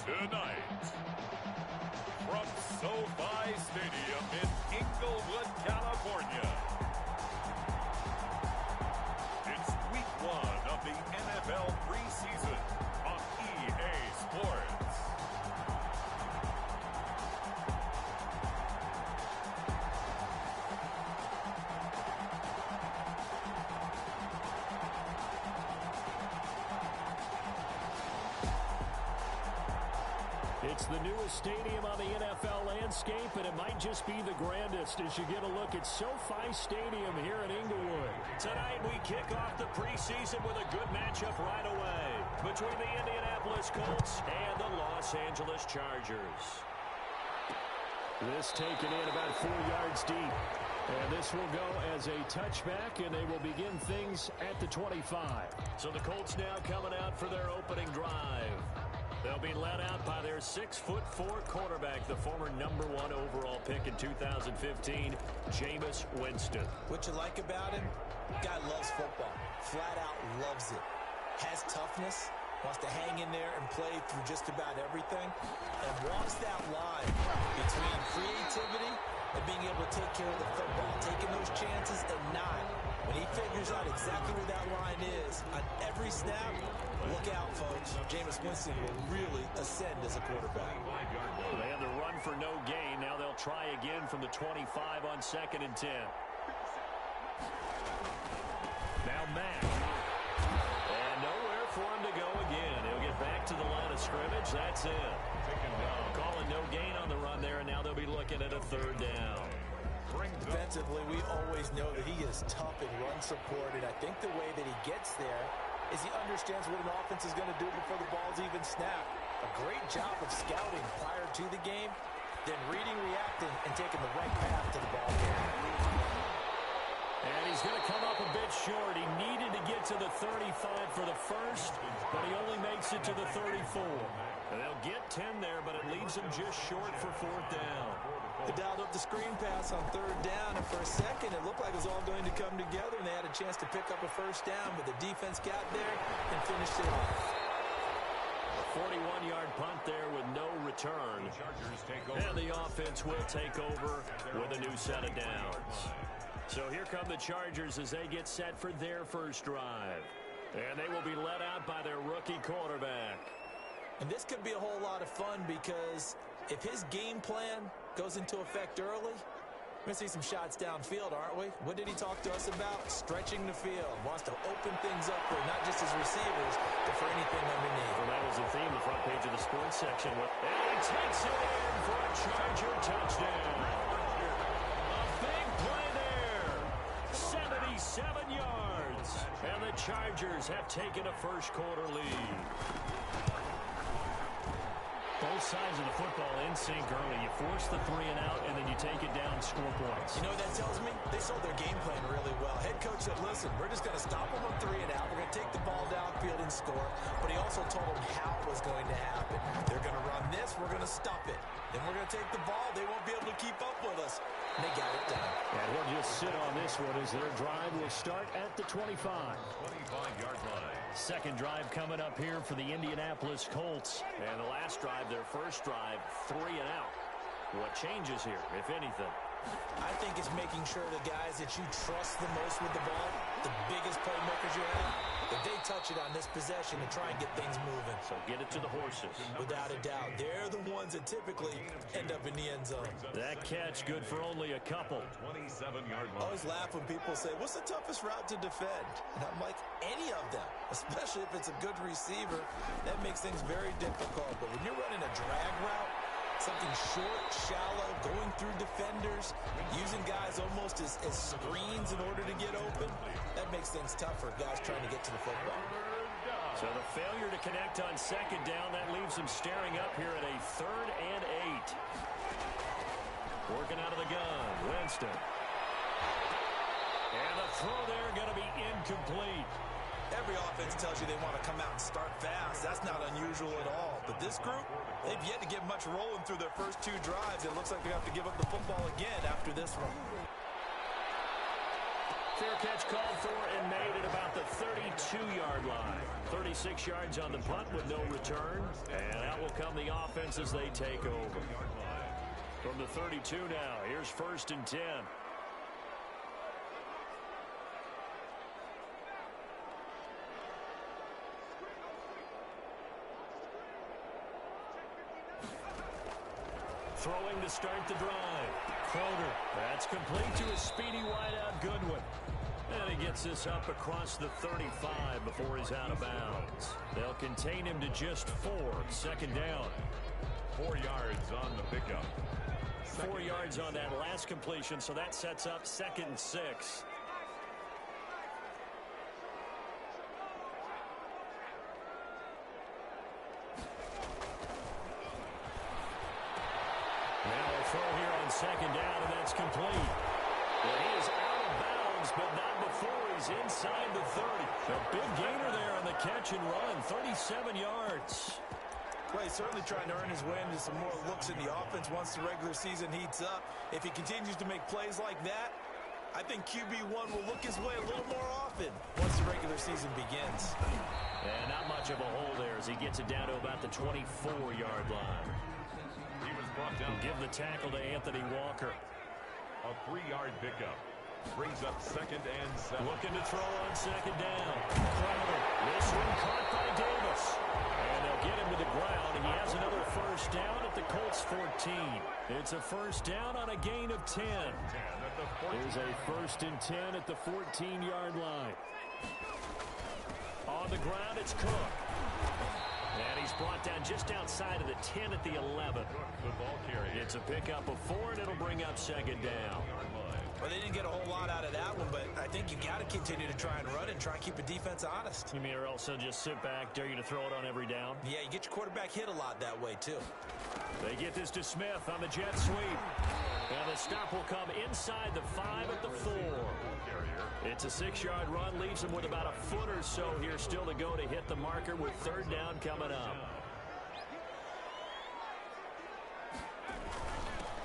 Tonight, from SoFi Stadium in Inglewood, California, it's week 1 of the NFL preseason on EA Sports. It's the newest stadium on the NFL landscape, and it might just be the grandest as you get a look at SoFi Stadium here in Inglewood. Tonight we kick off the preseason with a good matchup right away between the Indianapolis Colts and the Los Angeles Chargers. This taken in about 4 yards deep. And this will go as a touchback, and they will begin things at the 25. So the Colts now coming out for their opening drive. They'll be led out by their 6'4" quarterback, the former #1 overall pick in 2015, Jameis Winston. What you like about him? Guy loves football. Flat out loves it. Has toughness. Wants to hang in there and play through just about everything. And walks that line between creativity and being able to take care of the football. Taking those chances and not. When he figures out exactly where that line is on every snap, look out, folks. Jameis Winston will really ascend as a quarterback. They had the run for no gain. Now they'll try again from the 25 on 2nd and 10. Now Mack. And nowhere for him to go again. He'll get back to the line of scrimmage. That's it. Calling no gain on the run there, and now they'll be looking at a 3rd down. Defensively, we always know that he is tough and run support, and I think the way that he gets there is he understands what an offense is going to do before the ball's even snapped. A great job of scouting prior to the game, then reading, reacting, and taking the right path to the ball game. And he's going to come up a bit short. He needed to get to the 35 for the first, but he only makes it to the 34. And they'll get 10 there, but it leaves him just short for 4th down. They dialed up the screen pass on 3rd down, and for a second it looked like it was all going to come together, and they had a chance to pick up a 1st down, but the defense got there and finished it off. A 41-yard punt there with no return. And the offense will take over with a new set of downs. So here come the Chargers as they get set for their first drive. And they will be led out by their rookie quarterback. And this could be a whole lot of fun because if his game plan goes into effect early, we're going to see some shots downfield, aren't we? What did he talk to us about? Stretching the field. Wants to open things up for not just his receivers, but for anything underneath. Well, that was the theme, the front page of the sports section. And he takes it in for a Charger touchdown. A big play there. 77 yards. And the Chargers have taken a first-quarter lead. Both sides of the football in sync early. You force the 3 and out, and then you take it down, score points. You know what that tells me? They sold their game plan really well. Head coach said, listen, we're just going to stop them on 3 and out. We're going to take the ball downfield and score. But he also told them how it was going to happen. They're going to run this. We're going to stop it. Then we're going to take the ball. They won't be able to keep up with us. And they got it done. And we'll just sit on this one as their drive will start at the 25. 25-yard line. Second drive coming up here for the Indianapolis Colts. And the last drive, their first drive, 3 and out. What changes here, if anything? I think it's making sure the guys that you trust the most with the ball, the biggest playmakers you have, that they touch it on this possession to try and get things moving. So get it to the horses. Without a doubt. They're the ones that typically end up in the end zone. That catch good for only a couple. 27-yard line. I always laugh when people say, what's the toughest route to defend? And I'm like, any of them, especially if it's a good receiver. That makes things very difficult. But when you're running a drag route, something short, shallow, going through defenders, using guys almost as screens in order to get open, that makes things tough for guys trying to get to the football. So the failure to connect on 2nd down, that leaves them staring up here at a 3rd and 8. Working out of the gun, Winston. And the throw there going to be incomplete. Every offense tells you they want to come out and start fast. That's not unusual at all. But this group, they've yet to get much rolling through their first 2 drives. It looks like they have to give up the football again after this one. Fair catch called for and made at about the 32-yard line. 36 yards on the punt with no return. And out will come the offense as they take over. From the 32 now, here's 1st and 10. Throwing to start the drive. Crowder. That's complete to a speedy wideout Goodwin. And he gets this up across the 35 before he's out of bounds. They'll contain him to just 4. 2nd down. 4 yards on the pickup. 4 yards on that last completion, so that sets up 2nd and 6. Now a throw here on 2nd down, and that's complete. Well, he is out of bounds, but not before he's inside the 30. A big gainer there on the catch and run, 37 yards. Well, he's certainly trying to earn his way into some more looks in the offense once the regular season heats up. If he continues to make plays like that, I think QB1 will look his way a little more often once the regular season begins. And not much of a hole there as he gets it down to about the 24-yard line. He was brought down. Give the tackle to Anthony Walker. A 3-yard pickup. Brings up 2nd and 7. Looking to throw on 2nd down. Crowder. This one caught by Davis. And they'll get him to the ground. And he has another 1st down at the Colts 14. It's a 1st down on a gain of 10. There's a 1st and 10 at the 14-yard line. On the ground, it's Cook. And he's brought down just outside of the 10 at the 11. The ball carrier. It's a pickup of 4, and it'll bring up 2nd down. Well, they didn't get a whole lot out of that one, but I think you got to continue to try and run and try and keep the defense honest. You mean, or else they'll just sit back, dare you to throw it on every down? Yeah, you get your quarterback hit a lot that way, too. They get this to Smith on the jet sweep. And the stop will come inside the 5 at the 4. It's a 6-yard run, leaves him with about a foot or so here still to go to hit the marker with 3rd down coming up.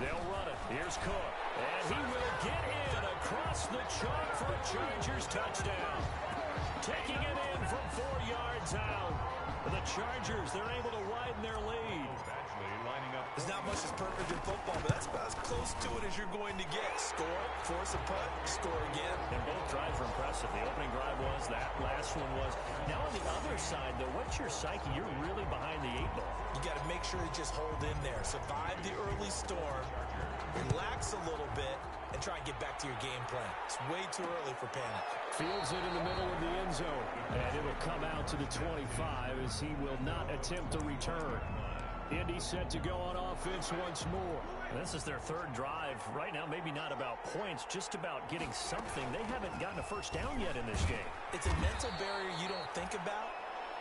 They'll run it. Here's Cook. And he will get in across the chalk for a Chargers touchdown. Taking it in from 4 yards out. The Chargers, they're able to widen their lead. Lining up. There's not much that's perfect in football, but that's about as close to it as you're going to get. Score, force a punt, score again. And both drives were impressive. The opening drive was, that last one was. Now on the other side, though, what's your psyche? You're really behind the 8 ball. You got to make sure you just hold in there. Survive the early storm, relax a little bit, and try and get back to your game plan. It's way too early for panic. Fields it in the middle of the end zone. And it will come out to the 25 as he will not attempt a return. Indy set to go on offense once more. This is their 3rd drive. Right now, maybe not about points, just about getting something. They haven't gotten a 1st down yet in this game. It's a mental barrier you don't think about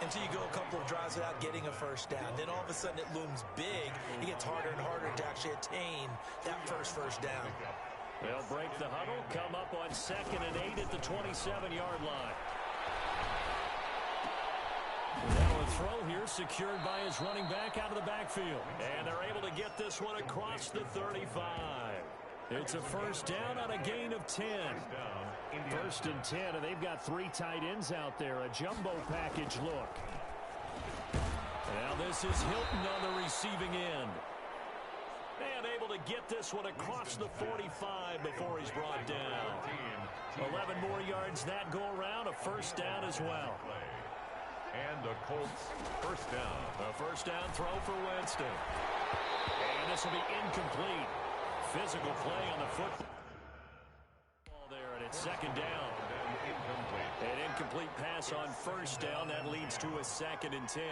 until you go a couple of drives without getting a 1st down. Then all of a sudden it looms big. It gets harder and harder to actually attain that first down. They'll break the huddle, come up on 2nd and 8 at the 27-yard line. Now a throw here secured by his running back out of the backfield. And they're able to get this one across the 35. It's a 1st down on a gain of 10. 1st and 10, and they've got 3 tight ends out there. A jumbo package look. Now this is Hilton on the receiving end. And able to get this one across the 45 before he's brought down. 11 more yards that go around. A 1st down as well. And the Colts 1st down. A 1st down throw for Winston. And this will be incomplete. Physical play on the football there, and it's 2nd down. An incomplete pass on 1st down. That leads to a 2nd and 10.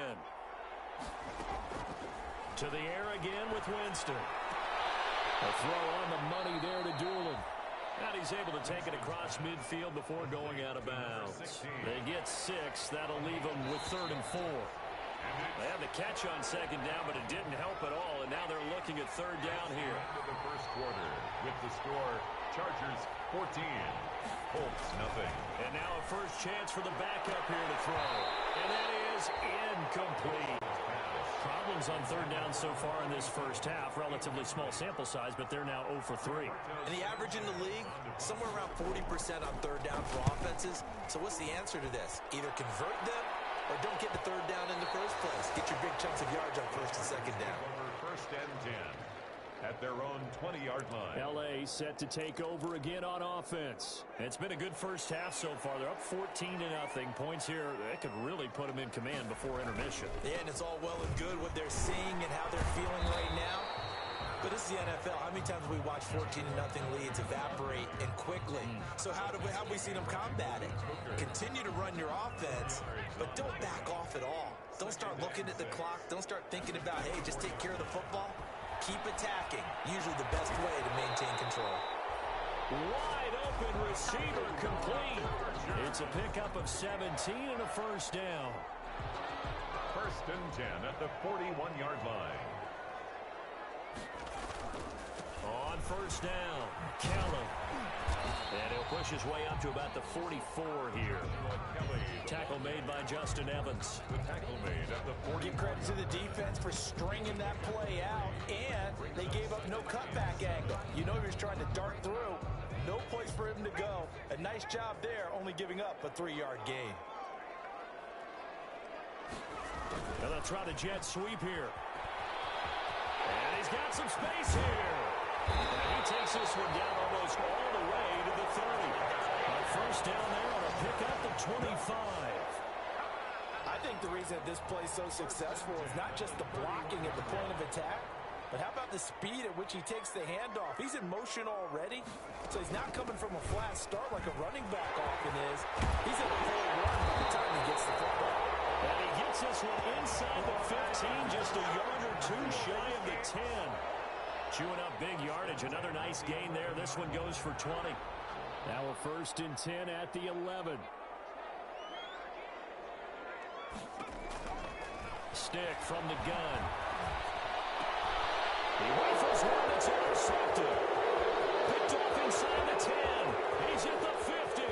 To the air again with Winston. A throw on the money there to Doolin. And he's able to take it across midfield before going out of bounds. They get 6. That'll leave them with 3rd and 4. They had the catch on 2nd down, but it didn't help at all. And now they're looking at 3rd down here. Into the 1st quarter with the score, Chargers 14, Colts nothing. And now a 1st chance for the backup here to throw. And that is incomplete. Problems on third down so far in this first half. Relatively small sample size, but they're now 0 for 3. And the average in the league, somewhere around 40% on third down for offenses. So what's the answer to this? Either convert them or don't get the third down in the first place. Get your big chunks of yards on first and second down. First and 10 at their own 20-yard line. L.A. set to take over again on offense. It's been a good first half so far. They're up 14-0. Points here, that could really put them in command before intermission. Yeah, and it's all well and good what they're seeing and how they're feeling right now. But this is the NFL. How many times have we watched 14-0 leads evaporate and quickly? So how have we seen them combat it? Continue to run your offense, but don't back off at all. Don't start looking at the clock. Don't start thinking about, hey, just take care of the football. Keep attacking. Usually the best way to maintain control. Wide open receiver complete. It's a pickup of 17 and a first down. First and 10 at the 41-yard line. On first down, Kelly. And he'll push his way up to about the 44 here. Tackle made by Justin Evans. The tackle made at the 40. Give credit to the defense for stringing that play out, and they gave up no cutback angle. You know he was trying to dart through. No place for him to go. A nice job there, only giving up a 3-yard gain. And they'll try the jet sweep here. And he's got some space here. And he takes this one down almost all the way to the 30. A first down there on a pickup of 25. I think the reason that this play is so successful is not just the blocking at the point of attack, but how about the speed at which he takes the handoff? He's in motion already, so he's not coming from a flat start like a running back often is. He's in a full run by the time he gets the football. And he gets this one inside the 15, just a yard or two shy of the 10. Chewing up big yardage. Another nice gain there. This one goes for 20. Now a first and 10 at the 11. Stick from the gun. He rifles one that's intercepted. Picked off inside the 10. He's at the 50.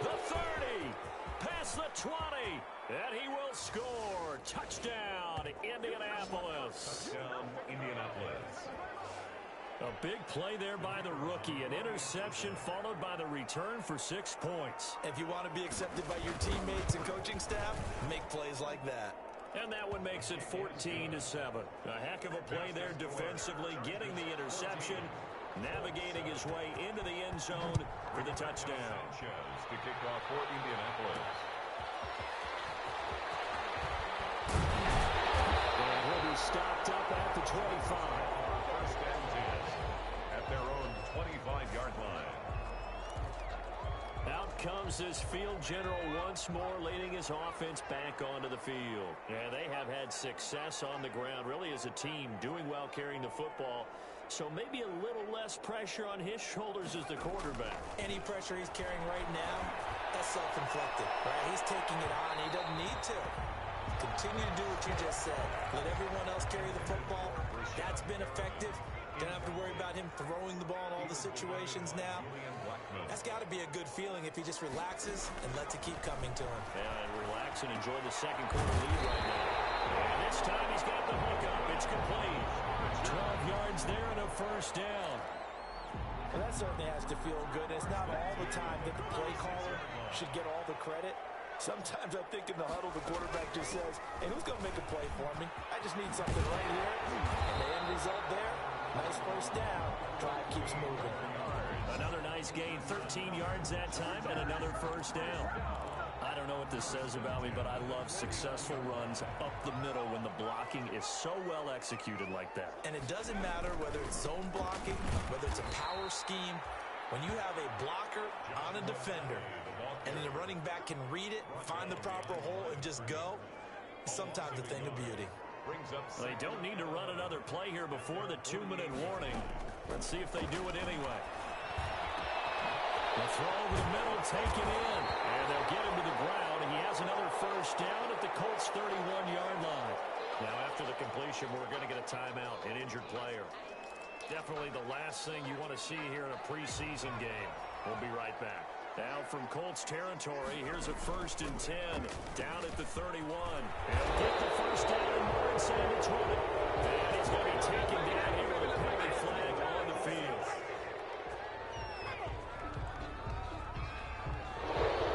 The 30. Past the 20. And he will score. Touchdown, Indianapolis. Touchdown, Indianapolis. A big play there by the rookie. An interception followed by the return for 6 points. If you want to be accepted by your teammates and coaching staff, make plays like that. And that one makes it 14-7. A heck of a play there defensively, getting the interception, navigating his way into the end zone for the touchdown. Sanchez to kick off for Indianapolis. And he'll be stopped up at the 25. First and 10 at their own 25-yard line. Out comes this field general once more, leading his offense back onto the field. Yeah, they have had success on the ground, really as a team, doing well carrying the football. So maybe a little less pressure on his shoulders as the quarterback. Any pressure he's carrying right now, that's self-inflicted, right? He's taking it on. He doesn't need to. Continue to do what you just said. Let everyone else carry the football. That's been effective. Don't have to worry about him throwing the ball in all the situations now. That's got to be a good feeling if he just relaxes and lets it keep coming to him. And relax and enjoy the second quarter lead right now. And this time he's got the hook up. It's complete. 12 yards there and a first down. Well, that certainly has to feel good. It's not all the time that the play caller should get all the credit. Sometimes I think in the huddle, the quarterback just says, hey, who's going to make a play for me? I just need something right here. And the end result there, nice first down. Drive keeps moving. Another nice gain, 13 yards that time, and another first down. I don't know what this says about me, but I love successful runs up the middle when the blocking is so well executed like that. And it doesn't matter whether it's zone blocking, whether it's a power scheme. When you have a blocker on a defender, and then the running back can read it, find the proper hole, and just go, sometimes a thing of beauty. They don't need to run another play here before the 2-minute warning. Let's see if they do it anyway. The throw over the middle, taken in. And they'll get him to the ground. He has another first down at the Colts' 31-yard line. Now, after the completion, we're going to get a timeout, an injured player. Definitely the last thing you want to see here in a preseason game. We'll be right back. Now from Colts territory, here's a first and 10. Down at the 31. And get the first down and more inside the 20. And he's going to be taken down here with a penalty flag on the field.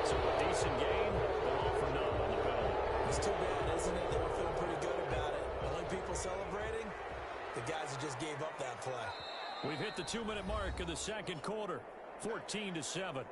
So a decent game, but all for none on the penalty. It's too bad, isn't it? They were feeling pretty good about it. The only people celebrating, the guys who just gave up that play. We've hit the 2-minute mark of the second quarter, 14-7.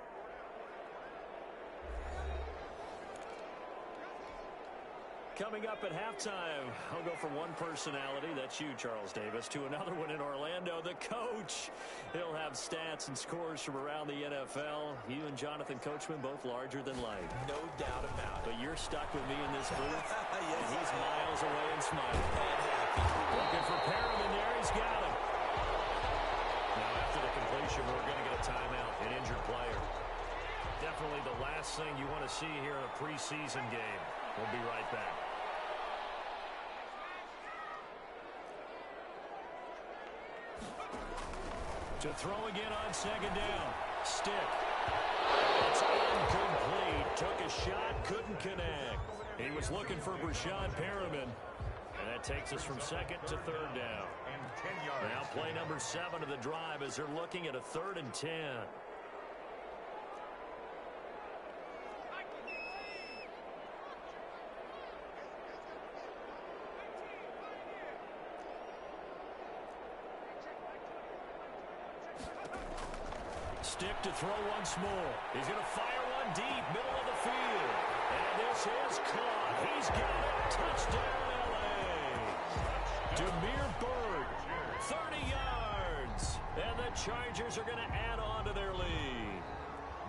Coming up at halftime, I'll go from one personality, that's you, Charles Davis, to another one in Orlando, the coach. He'll have stats and scores from around the NFL. You and Jonathan Coachman both larger than life. No doubt about it. But you're stuck with me in this booth, yes, and he's miles away and smiling. Looking for Perriman there, he's got him. Now after the completion, we're going to get a timeout, an injured player. Definitely the last thing you want to see here in a preseason game. We'll be right back. To throw again on second down. Stick. It's incomplete. Took a shot, couldn't connect. He was looking for Brashad Perriman. And that takes us from second to third down. Now play number 7 of the drive as they're looking at a 3rd and 10. Stick to throw once more. He's going to fire one deep, middle of the field. And this is caught. He's got it. Touchdown, L.A. Demir Bird, 30 yards. And the Chargers are going to add on to their lead.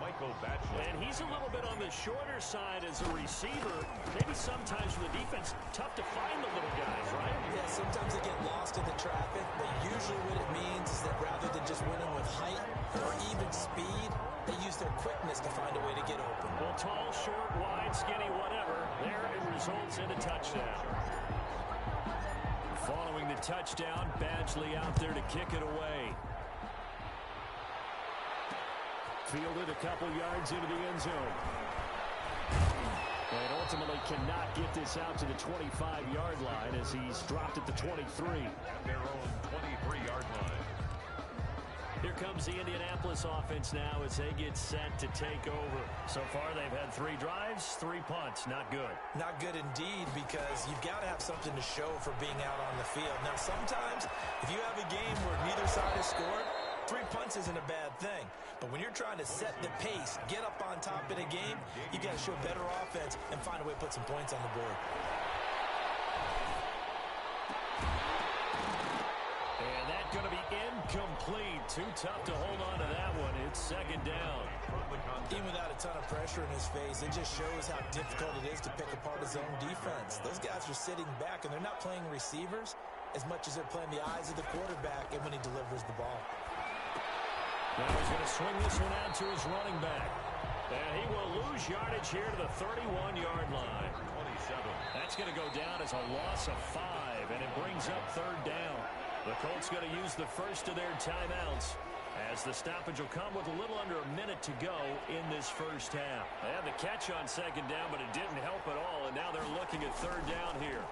Michael Batchelor. And he's a little bit on the shorter side as a receiver. Maybe sometimes for the defense, tough to find the little guys, right? Yeah, sometimes they get lost in the traffic, but usually what it means is that rather than just winning with height or even speed, they use their quickness to find a way to get open. Well, tall, short, wide, skinny, whatever, there it results in a touchdown. Following the touchdown, Badgley out there to kick it away. Fielded a couple yards into the end zone. And ultimately cannot get this out to the 25-yard line as he's dropped at the 23. At their own 23-yard line. Here comes the Indianapolis offense now as they get set to take over. So far, they've had 3 drives, 3 punts. Not good. Not good indeed, because you've got to have something to show for being out on the field. Now, sometimes, if you have a game where neither side has scored, 3 punts isn't a bad thing. But when you're trying to set the pace, get up on top of the game, you got to show better offense and find a way to put some points on the board. And that's going to be incomplete. Too tough to hold on to that one. It's second down. Even without a ton of pressure in his face, it just shows how difficult it is to pick apart his own defense. Those guys are sitting back, and they're not playing receivers as much as they're playing the eyes of the quarterback and when he delivers the ball. Now he's going to swing this one out to his running back. And he will lose yardage here to the 31-yard line. 27. That's going to go down as a loss of 5, and it brings up third down. The Colts going to use the first of their timeouts as the stoppage will come with a little under a minute to go in this first half. They had the catch on second down, but it didn't help at all, and now they're looking at third down here.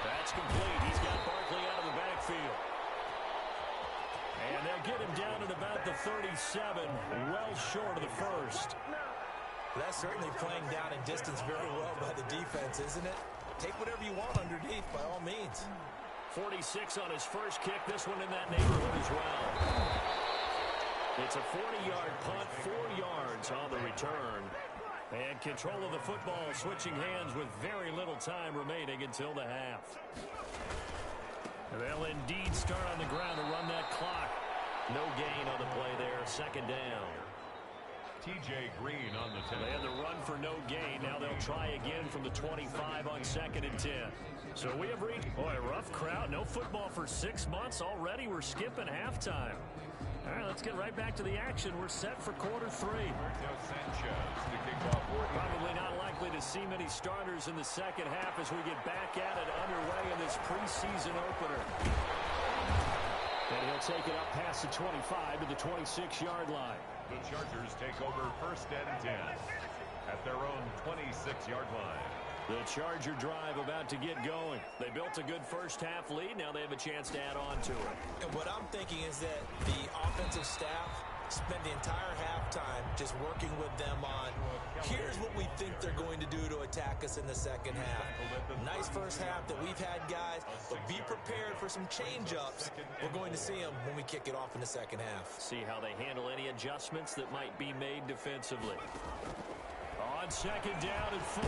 That's complete. He's got Barkley out of the backfield. And they'll get him down at about the 37, well short of the first. That's certainly playing down in distance very well by the defense, isn't it? Take whatever you want underneath, by all means. 46 on his first kick. This one in that neighborhood as well. It's a 40-yard punt, 4 yards on the return. And control of the football switching hands with very little time remaining until the half. And they'll indeed start on the ground to run that clock. No gain on the play there. Second down. T.J. Green on the 10. They had the run for no gain. Now they'll try again from the 25 on second and 10. So we have reached, boy, a rough crowd. No football for 6 months already. We're skipping halftime. All right, let's get right back to the action. We're set for quarter 3. Probably not likely to see many starters in the second half as we get back at it underway in this preseason opener. And he'll take it up past the 25 to the 26-yard line. The Chargers take over first and 10. at their own 26-yard line. The Charger drive about to get going. They built a good first-half lead. Now they have a chance to add on to it. And what I'm thinking is that the offensive staff spent the entire halftime just working with them on, here's what we think they're going to do to attack us in the second half. Nice first half that we've had, guys, but be prepared for some change-ups. We're going to see them when we kick it off in the second half. See how they handle any adjustments that might be made defensively. On second down and 4.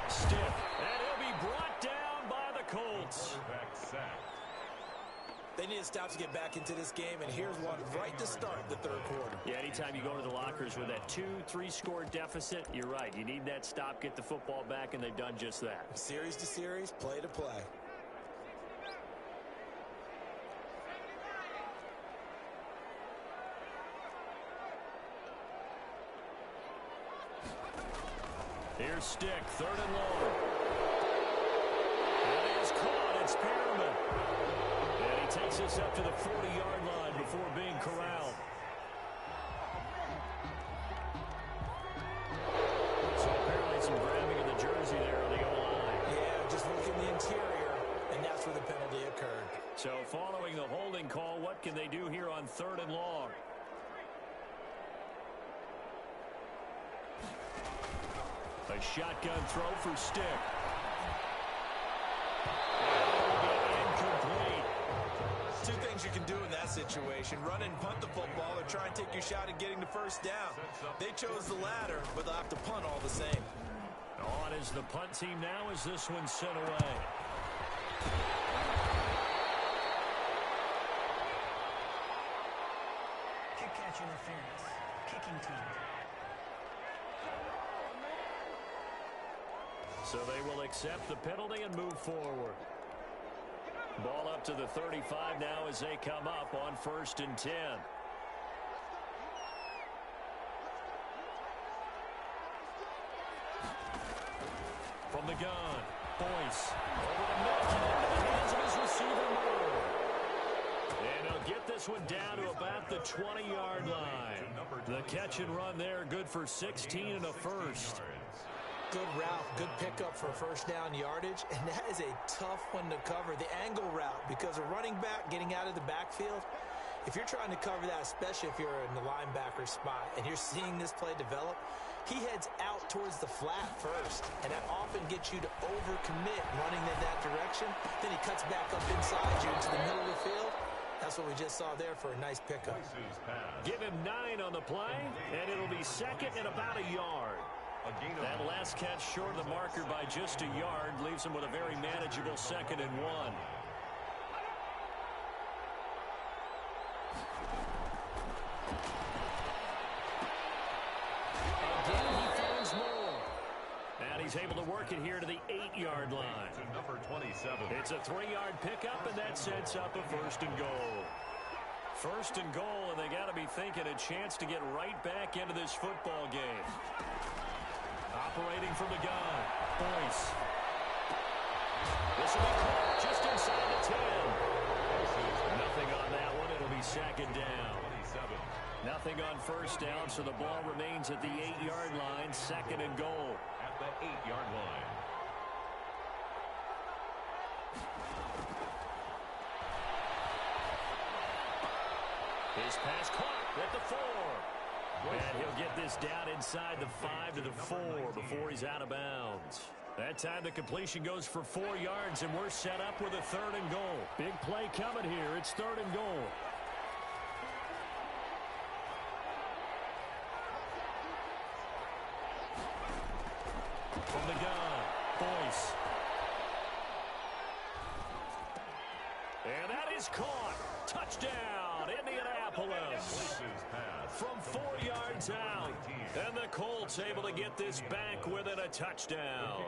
Stiff. And he'll be brought down by the Colts. They need a stop to get back into this game, and here's one right to start the third quarter. Yeah, anytime you go to the lockers with that 2-3 score deficit, you're right. You need that stop, get the football back, and they've done just that. Series to series, play to play. Here's Stick, third and long. And he's caught. It's Pearman. And he takes us up to the 40-yard line before being corralled. So apparently some grabbing of the jersey there on the O-line. Yeah, just look in the interior, and that's where the penalty occurred. So following the holding call, what can they do here on third and long? A shotgun throw for Stick. Incomplete. Two things you can do in that situation. Run and punt the football or try and take your shot at getting the first down. They chose the latter, but they'll have to punt all the same. On is the punt team now as this one's sent away. Kick catch interference. Kicking team. So they will accept the penalty and move forward. Ball up to the 35 now as they come up on 1st and 10. From the gun, Boyce over the middle and into the hands of his receiver Moore. And he'll get this one down to about the 20-yard line. The catch and run there, good for 16 and a first. Good route, good pickup for first down yardage, and that is a tough one to cover, the angle route, because a running back getting out of the backfield, if you're trying to cover that, especially if you're in the linebacker spot and you're seeing this play develop, he heads out towards the flat first, and that often gets you to overcommit running in that direction. Then he cuts back up inside you into the middle of the field. That's what we just saw there for a nice pickup. Give him 9 on the play, and it'll be second and about a yard. That last catch short of the marker by just a yard leaves him with a very manageable 2nd and 1. Again, he finds Moore. And he's able to work it here to the 8-yard line. Number 27. It's a 3-yard pickup, and that sets up a 1st and goal. 1st and goal, and they got to be thinking a chance to get right back into this football game. Operating from the gun, Boyce. This will be caught just inside the 10. Nothing on that one. It'll be 2nd down. Nothing on 1st down, so the ball remains at the 8-yard line, 2nd and goal. At the 8-yard line. His pass caught at the 4. And he'll get this down inside the 5 to the 4 before he's out of bounds. That time the completion goes for 4 yards, and we're set up with a 3rd and goal. Big play coming here. It's 3rd and goal. From the gun, Boyce. And that is caught. Touchdown, Indianapolis. From 4 yards out. And the Colts able to get this back within a touchdown.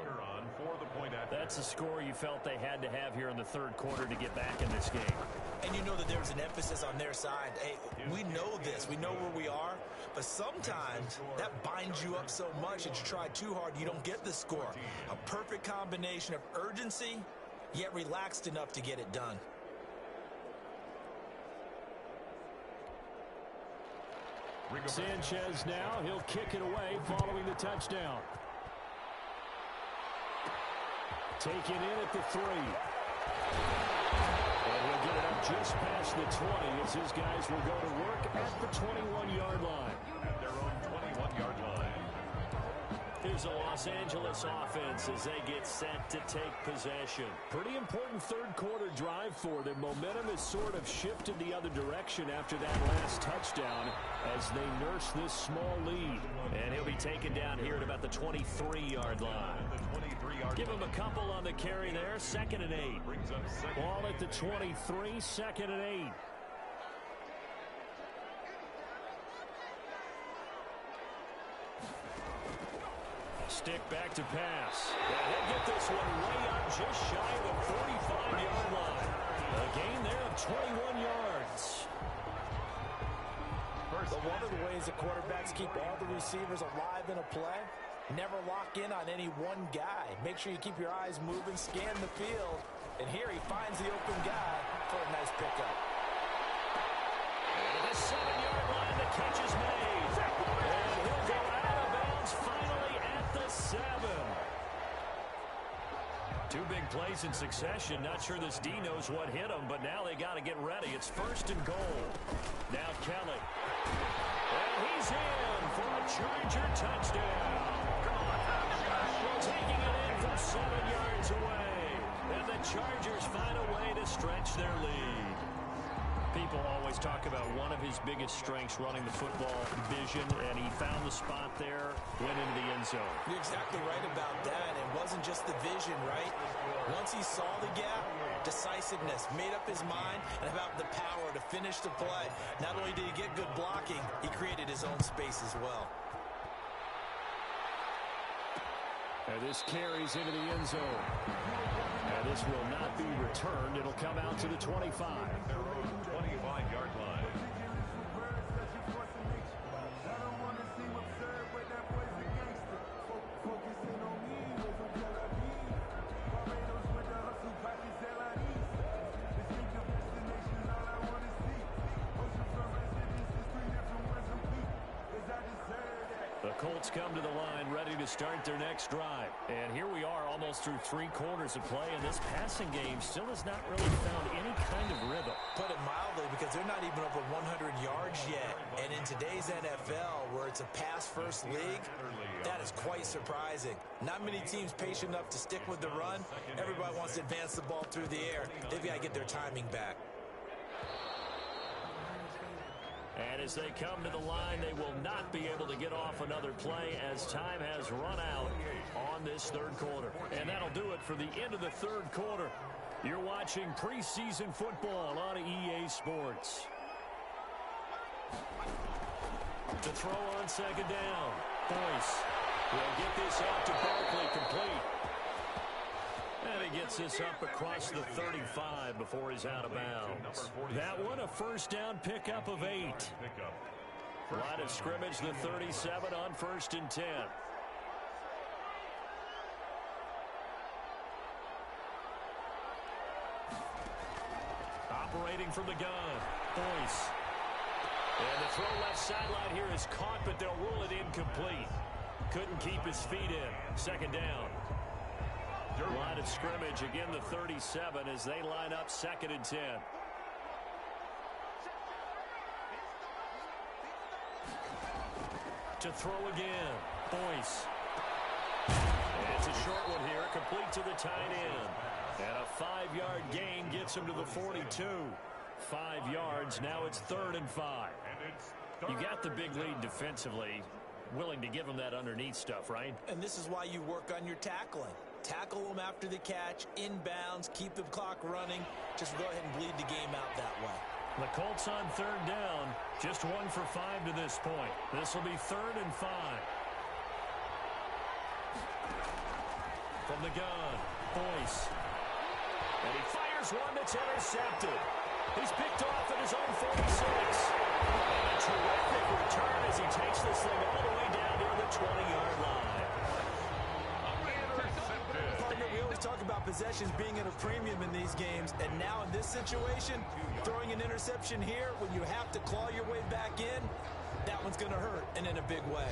That's a score you felt they had to have here in the 3rd quarter to get back in this game. And you know that there's an emphasis on their side. Hey, we know this. We know where we are. But sometimes that binds you up so much that you try too hard, you don't get the score. A perfect combination of urgency, yet relaxed enough to get it done. Sanchez now, he'll kick it away following the touchdown. Taken in at the 3. And he'll get it up just past the 20 as his guys will go to work at the 21-yard line. At their own 21-yard line. Here's the Los Angeles offense as they get set to take possession. Pretty important third quarter drive for them. Momentum has sort of shifted the other direction after that last touchdown as they nurse this small lead. And he'll be taken down here at about the 23-yard line. Give him a couple on the carry there. 2nd and 8. Ball at the 23, 2nd and 8. Stick back to pass. And he'll get this one way up just shy of the 45-yard line. A gain there of 21 yards. But one of the ways that quarterbacks keep all the receivers alive in a play, never lock in on any one guy. Make sure you keep your eyes moving, scan the field. And here he finds the open guy for a nice pickup. And at the 7-yard line, the catch is made. And he'll go out of bounds finally at the 7. 2 big plays in succession. Not sure this D knows what hit him, but now they got to get ready. It's 1st and goal. Now Kelly. And he's in for a Charger touchdown. Taking it in from 7 yards away. And the Chargers find a way to stretch their lead. People always talk about one of his biggest strengths running the football, vision, and he found the spot there, went into the end zone. You're exactly right about that. It wasn't just the vision, right? Once he saw the gap, decisiveness, made up his mind, and about the power to finish the play. Not only did he get good blocking, he created his own space as well. And this carries into the end zone. And this will not be returned. It'll come out to the 25. 25-yard line. The Colts come to the line ready to start their next drive. And here we are almost through 3 quarters of play, and this passing game still has not really found any kind of rhythm. Put it mildly, because they're not even over 100 yards yet. And in today's NFL, where it's a pass-first league, that is quite surprising. Not many teams patient enough to stick with the run. Everybody wants to advance the ball through the air. They've got to get their timing back. And as they come to the line, they will not be able to get off another play as time has run out on this third quarter. And that'll do it for the end of the third quarter. You're watching preseason football on EA Sports. To throw on 2nd down. Boyce will get this out to Barkley complete. And he gets this up across the 35 before he's out of bounds. That one, a 1st down pickup of 8. Line of scrimmage, the 37 on 1st and 10. Operating from the gun, Boyce. And the throw left sideline here is caught, but they'll rule it incomplete. Couldn't keep his feet in. 2nd down. Line of scrimmage, again the 37 as they line up 2nd and 10. To throw again, Boyce. And it's a short one here, complete to the tight end. And a 5-yard gain gets him to the 42. 5 yards, now it's 3rd and 5. You got the big lead defensively, willing to give him that underneath stuff, right? And this is why you work on your tackling. Tackle them after the catch, inbounds, keep the clock running. Just go ahead and bleed the game out that way. The Colts on 3rd down, just 1 for 5 to this point. This will be 3rd and 5. From the gun, Boyce. And he fires one that's intercepted. He's picked off at his own 46. And a terrific return as he takes this thing all the way down near the 20-yard line. We always talk about possessions being at a premium in these games, and now in this situation, throwing an interception here when you have to claw your way back in, that one's going to hurt, and in a big way.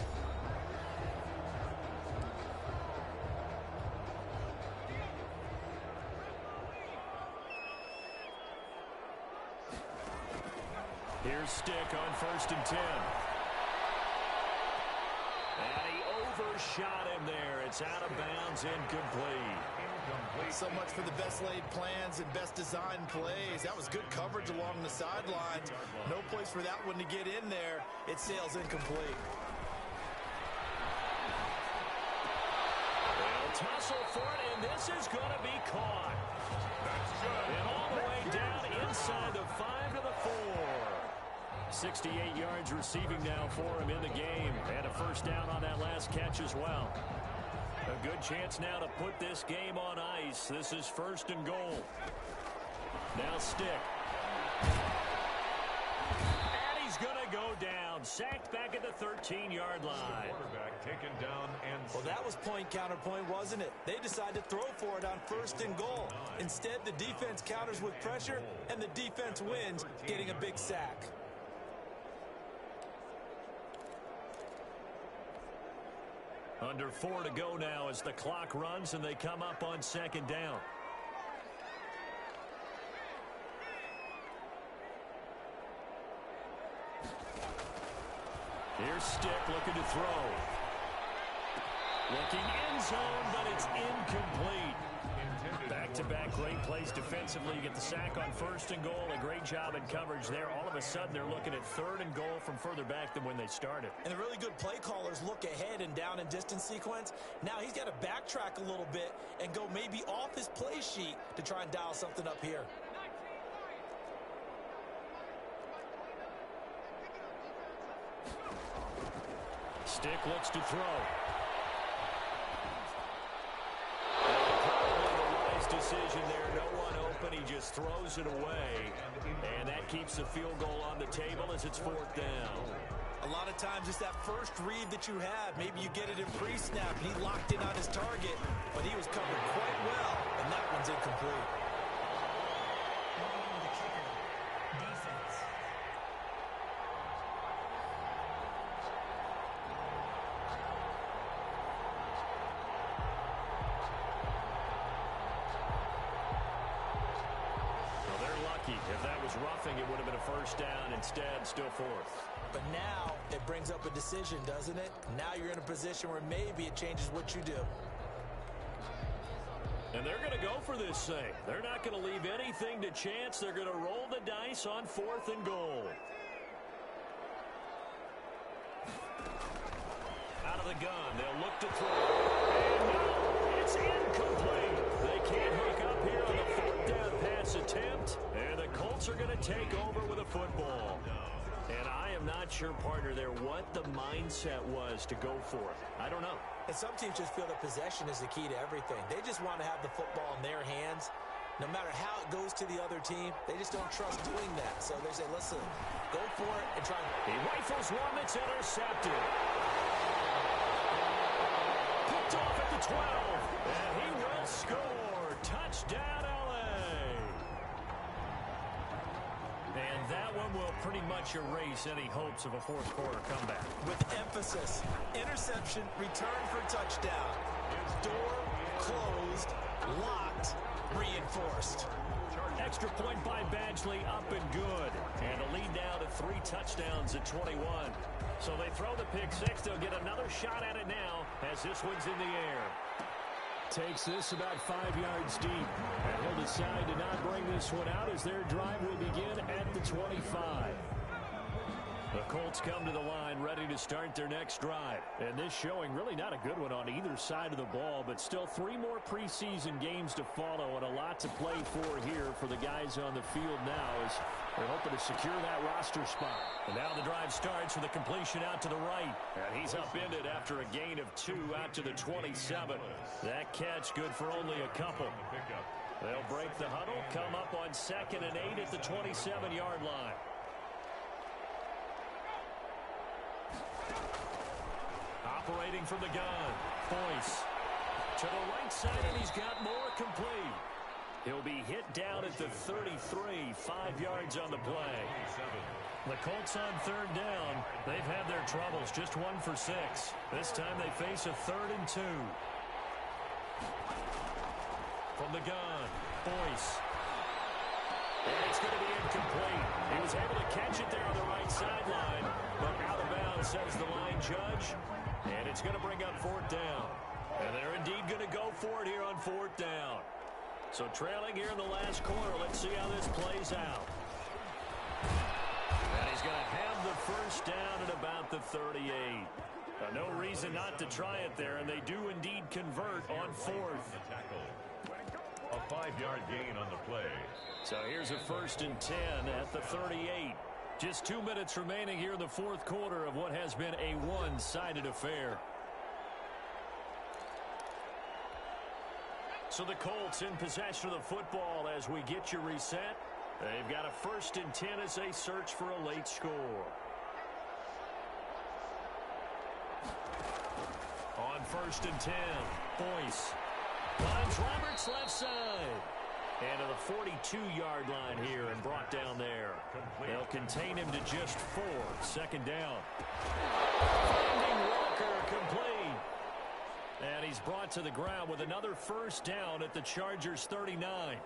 Here's Stick on 1st and 10. And he overshot him there. It's out of bounds, incomplete. So much for the best laid plans and best designed plays. That was good coverage along the sidelines. No place for that one to get in there. It sails incomplete. They'll tussle for it, and this is going to be caught. That's good. And all the way down inside the 5 to the 4. 68 yards receiving now for him in the game. And a first down on that last catch as well. A good chance now to put this game on ice. This is 1st and goal. Now Stick. And he's going to go down. Sacked back at the 13-yard line. Quarterback taken down and Well, that was point counterpoint, wasn't it? They decided to throw for it on 1st and goal. Instead, the defense counters with pressure, and the defense wins, getting a big sack. Under 4 to go now as the clock runs and they come up on 2nd down. Here's Stick looking to throw. Looking end zone, but it's incomplete. Back-to-back great plays defensively. You get the sack on 1st and goal. A great job in coverage there. All of a sudden, they're looking at 3rd and goal from further back than when they started. And the really good play callers look ahead and down and distance sequence. Now he's got to backtrack a little bit and go maybe off his play sheet to try and dial something up here. Stick looks to throw. Decision there, no one open, he just throws it away, and that keeps the field goal on the table as it's 4th down. A lot of times it's that first read that you have. Maybe you get it in pre-snap, and he locked in on his target, but he was covered quite well, and that one's incomplete. The kicker, defense. If that was roughing, it would have been a first down. Instead, still 4th. But now it brings up a decision, doesn't it? Now you're in a position where maybe it changes what you do. And they're going to go for this thing. They're not going to leave anything to chance. They're going to roll the dice on 4th and goal. Out of the gun, they'll look to throw. And no, it's incomplete. They can't hook up here on the 4th down pass attempt. And the Colts are going to take over with a football. And I am not sure, partner, there what the mindset was to go for it. I don't know. And some teams just feel that possession is the key to everything. They just want to have the football in their hands. No matter how it goes to the other team, they just don't trust doing that. So they say, listen, go for it and try. He rifles one that's intercepted. Picked off at the 12. And he will score. Touchdown, L.A. And that one will pretty much erase any hopes of a fourth quarter comeback. With emphasis, interception, return for touchdown. Door closed, locked, reinforced. Extra point by Badgley, up and good. And a lead now to 3 touchdowns at 21. So they throw the pick six. They'll get another shot at it now as this one's in the air. Takes this about 5 yards deep. And he'll decide to not bring this one out as their drive will begin at the 25. The Colts come to the line ready to start their next drive. And this showing really not a good one on either side of the ball, but still 3 more preseason games to follow and a lot to play for here for the guys on the field now as they're hoping to secure that roster spot. And now the drive starts with a completion out to the right. And he's upended after a gain of 2 out to the 27. That catch good for only a couple. They'll break the huddle, come up on 2nd and 8 at the 27-yard line. Operating from the gun, Boyce to the right side, and he's got more complete. He'll be hit down at the 33, 5 yards on the play. The Colts on third down. They've had their troubles, just 1 for 6. This time they face a 3rd and 2. From the gun, Boyce. And it's going to be incomplete. He was able to catch it there on the right sideline, but out of bounds, says the line judge. And it's going to bring up 4th down. And they're indeed going to go for it here on 4th down. So trailing here in the last quarter, let's see how this plays out. And he's going to have the first down at about the 38. No reason not to try it there, and they do indeed convert on 4th. A 5-yard gain on the play. So here's a 1st and 10 at the 38. Just 2 minutes remaining here in the 4th quarter of what has been a one-sided affair. So the Colts in possession of the football as we get you reset. They've got a 1st and 10 as they search for a late score. On 1st and 10, Boyce finds Roberts left side. And to the 42-yard line here and brought down there. They'll contain him to just 4. 2nd down. Finding Walker complete. And he's brought to the ground with another 1st down at the Chargers' 39.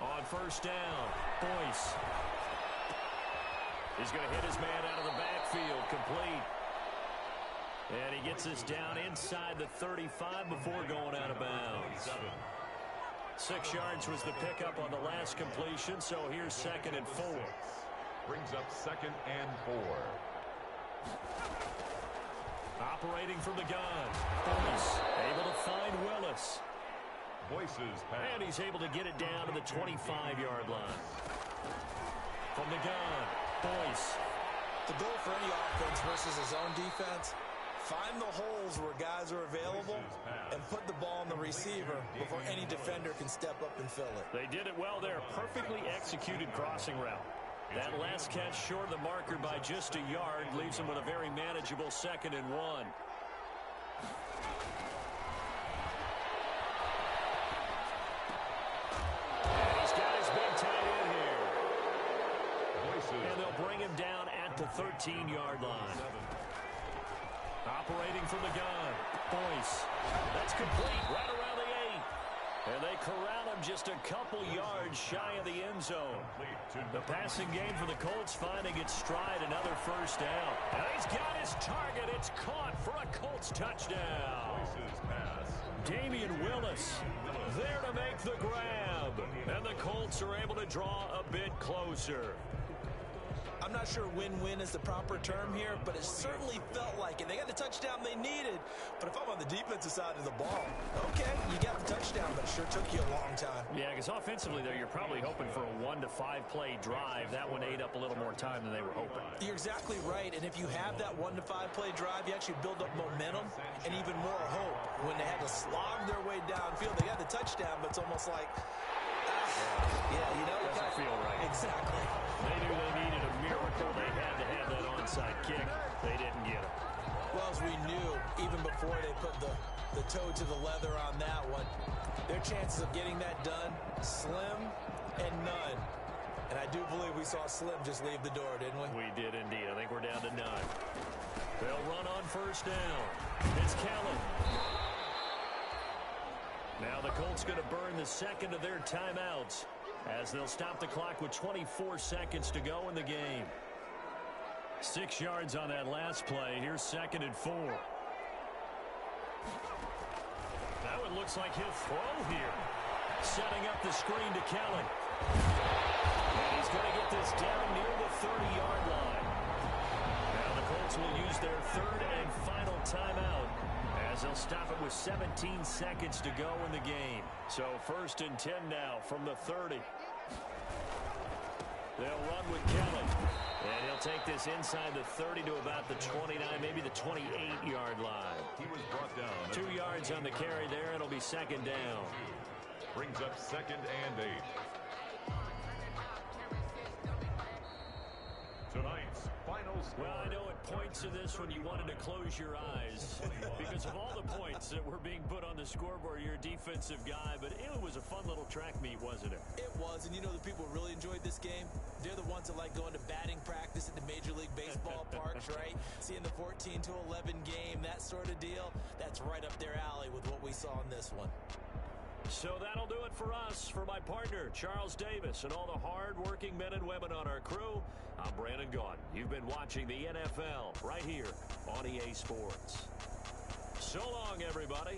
On 1st down, Boyce. He's going to hit his man out of the backfield, complete. And he gets this down inside the 35 before going out of bounds. 6 yards was the pickup on the last completion, so here's 2nd and 4. Brings up 2nd and 4. Operating from the gun, Boyce able to find Willis. Boyce's pass. And he's able to get it down to the 25-yard line. From the gun, Boyce. The goal for any offense versus his own defense, find the holes where guys are available and put the ball on the receiver before any defender can step up and fill it. They did it well there. Perfectly executed crossing route. That last catch short of the marker by just a yard leaves him with a very manageable 2nd and 1. And they'll bring him down at the 13-yard line. Operating from the gun, Boyce. That's complete right around the 8. And they corral him just a couple yards shy of the end zone. The passing game for the Colts finding its stride, another 1st down. And he's got his target. It's caught for a Colts touchdown. Damian Willis there to make the grab. And the Colts are able to draw a bit closer. I'm not sure win-win is the proper term here, but it certainly felt like it. They got the touchdown they needed, but if I'm on the defensive side of the ball, okay, you got the touchdown, but it sure took you a long time. Yeah, because offensively there, you're probably hoping for a 1 to 5 play drive. That one ate up a little more time than they were hoping. You're exactly right, and if you have that 1 to 5 play drive, you actually build up momentum and even more hope. When they had to slog their way downfield, they got the touchdown, but it's almost like, yeah, you know, doesn't feel right. Exactly. They knew they needed a miracle. They had to have that onside kick. They didn't get it. Well, as we knew, even before they put the toe to the leather on that one, their chances of getting that done, slim and none. And I do believe we saw Slim just leave the door, didn't we? We did indeed. I think we're down to none. They'll run on 1st down. It's Kellen. Now the Colts going to burn the 2nd of their timeouts as they'll stop the clock with 24 seconds to go in the game. 6 yards on that last play. Here's 2nd and 4. That one looks like he'll throw here. Setting up the screen to Kellen. And he's going to get this down near the 30-yard line. Now the Colts will use their 3rd and final timeout as they'll stop it with 17 seconds to go in the game. So 1st and 10 now from the 30. They'll run with Kellen. And he'll take this inside the 30 to about the 29, maybe the 28-yard line. He was brought down. 2 yards on the carry there. It'll be second down. Brings up 2nd and 8. Tonight's final score. Well, I know at points in this when you wanted to close your eyes because of all the points that were being put on the scoreboard. You're a defensive guy, but it was a fun little track meet, wasn't it? It was, and you know the people who really enjoyed this game? They're the ones that like going to batting practice at the Major League Baseball parks, right? Seeing the 14-11 game, that sort of deal. That's right up their alley with what we saw in this one. So that'll do it for us. For my partner, Charles Davis, and all the hard-working men and women on our crew, I'm Brandon Gaudin. You've been watching the NFL right here on EA Sports. So long, everybody.